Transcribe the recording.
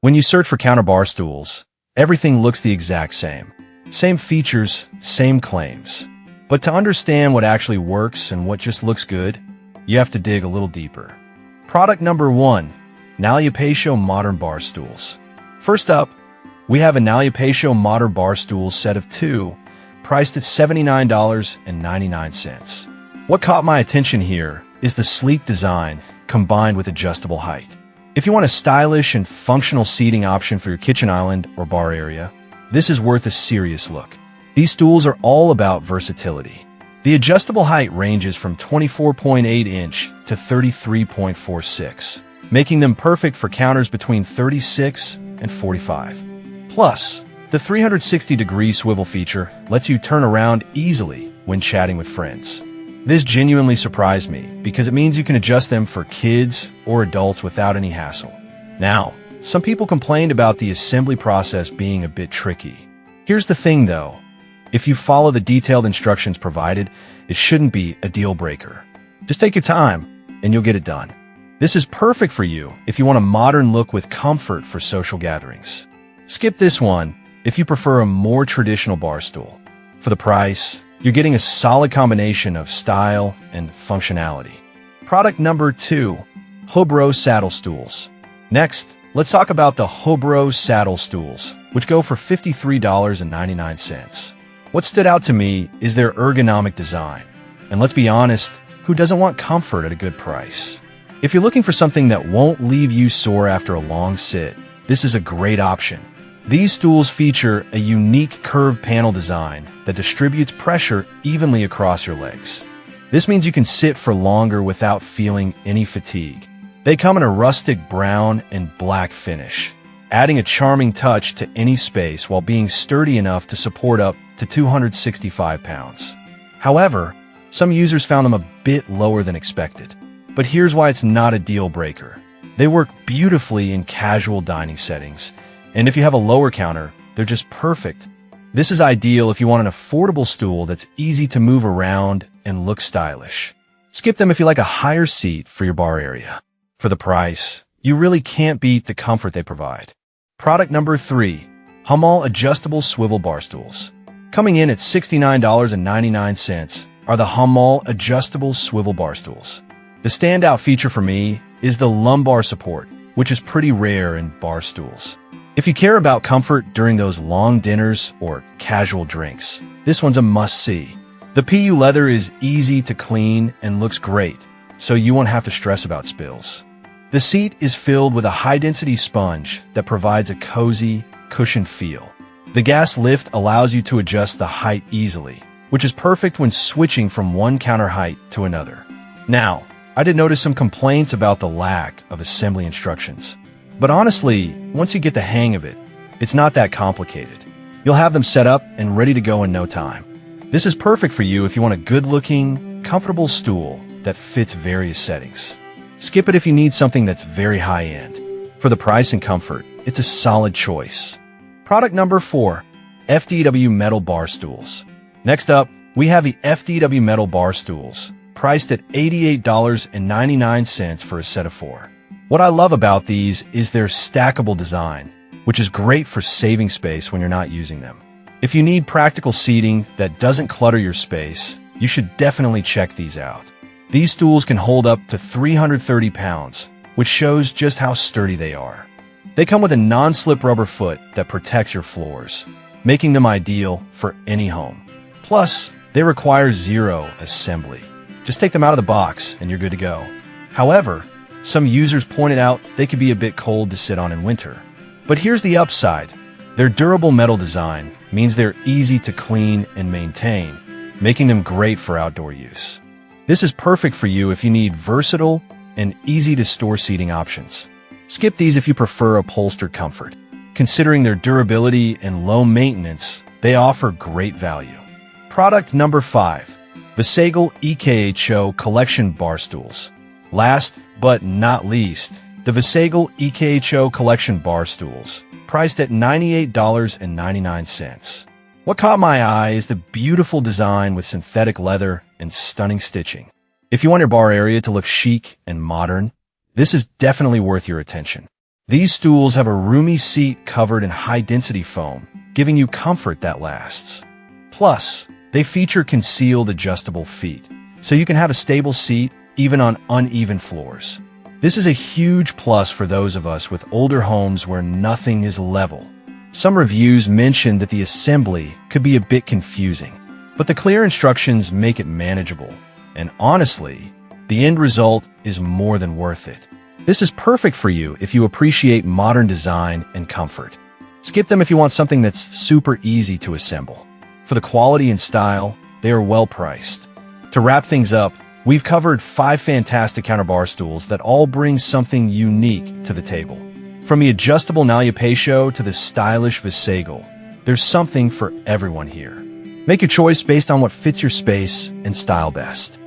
When you search for counter bar stools, everything looks the exact same. Same features, same claims. But to understand what actually works and what just looks good, you have to dig a little deeper. Product number 1, Nalyapacio Modern Bar Stools. First up, we have a Nalyapacio Modern Bar Stool set of 2, priced at $79.99. What caught my attention here is the sleek design combined with adjustable height. If you want a stylish and functional seating option for your kitchen island or bar area, this is worth a serious look. These stools are all about versatility. The adjustable height ranges from 24.8 inch to 33.46, making them perfect for counters between 36 and 45. Plus, the 360-degree swivel feature lets you turn around easily when chatting with friends. This genuinely surprised me because it means you can adjust them for kids or adults without any hassle. Now, some people complained about the assembly process being a bit tricky. Here's the thing though, if you follow the detailed instructions provided, it shouldn't be a deal breaker. Just take your time and you'll get it done. This is perfect for you if you want a modern look with comfort for social gatherings. Skip this one if you prefer a more traditional bar stool. For the price, you're getting a solid combination of style and functionality. Product number 2, Hobro Saddle Stools. Next, let's talk about the Hobro Saddle Stools, which go for $53.99. What stood out to me is their ergonomic design. And let's be honest, who doesn't want comfort at a good price? If you're looking for something that won't leave you sore after a long sit, this is a great option. These stools feature a unique curved panel design that distributes pressure evenly across your legs. This means you can sit for longer without feeling any fatigue. They come in a rustic brown and black finish, adding a charming touch to any space while being sturdy enough to support up to 265 pounds. However, some users found them a bit lower than expected. But here's why it's not a deal breaker. They work beautifully in casual dining settings, and if you have a lower counter, they're just perfect. This is ideal if you want an affordable stool that's easy to move around and look stylish. Skip them if you like a higher seat for your bar area. For the price, you really can't beat the comfort they provide. Product number 3, Hummel Adjustable Swivel Bar Stools. Coming in at $69.99 are the Hummel Adjustable Swivel Bar Stools. The standout feature for me is the lumbar support, which is pretty rare in bar stools. If you care about comfort during those long dinners or casual drinks, this one's a must-see. The PU leather is easy to clean and looks great, so you won't have to stress about spills. The seat is filled with a high-density sponge that provides a cozy, cushioned feel. The gas lift allows you to adjust the height easily, which is perfect when switching from one counter height to another. Now, I did notice some complaints about the lack of assembly instructions. But honestly, once you get the hang of it, it's not that complicated. You'll have them set up and ready to go in no time. This is perfect for you if you want a good-looking, comfortable stool that fits various settings. Skip it if you need something that's very high-end. For the price and comfort, it's a solid choice. Product number 4, FDW Metal Bar Stools. Next up, we have the FDW Metal Bar Stools, priced at $88.99 for a set of 4. What I love about these is their stackable design, which is great for saving space when you're not using them. If you need practical seating that doesn't clutter your space, you should definitely check these out. These stools can hold up to 330 pounds, which shows just how sturdy they are. They come with a non-slip rubber foot that protects your floors, making them ideal for any home. Plus, they require zero assembly. Just take them out of the box and you're good to go. However, some users pointed out they could be a bit cold to sit on in winter. But here's the upside. Their durable metal design means they're easy to clean and maintain, making them great for outdoor use. This is perfect for you if you need versatile and easy-to-store seating options. Skip these if you prefer upholstered comfort. Considering their durability and low maintenance, they offer great value. Product number 5, Visegal EKHO Collection Bar Stools. Last but not least, the Visegal EKHO Collection Bar Stools, priced at $98.99. What caught my eye is the beautiful design with synthetic leather and stunning stitching. If you want your bar area to look chic and modern, this is definitely worth your attention. These stools have a roomy seat covered in high-density foam, giving you comfort that lasts. Plus, they feature concealed adjustable feet, so you can have a stable seat even on uneven floors. This is a huge plus for those of us with older homes where nothing is level. Some reviews mentioned that the assembly could be a bit confusing, but the clear instructions make it manageable. And honestly, the end result is more than worth it. This is perfect for you if you appreciate modern design and comfort. Skip them if you want something that's super easy to assemble. For the quality and style, they are well priced. To wrap things up, we've covered 5 fantastic counterbar stools that all bring something unique to the table. From the adjustable Nalyapecho to the stylish Visegal, there's something for everyone here. Make your choice based on what fits your space and style best.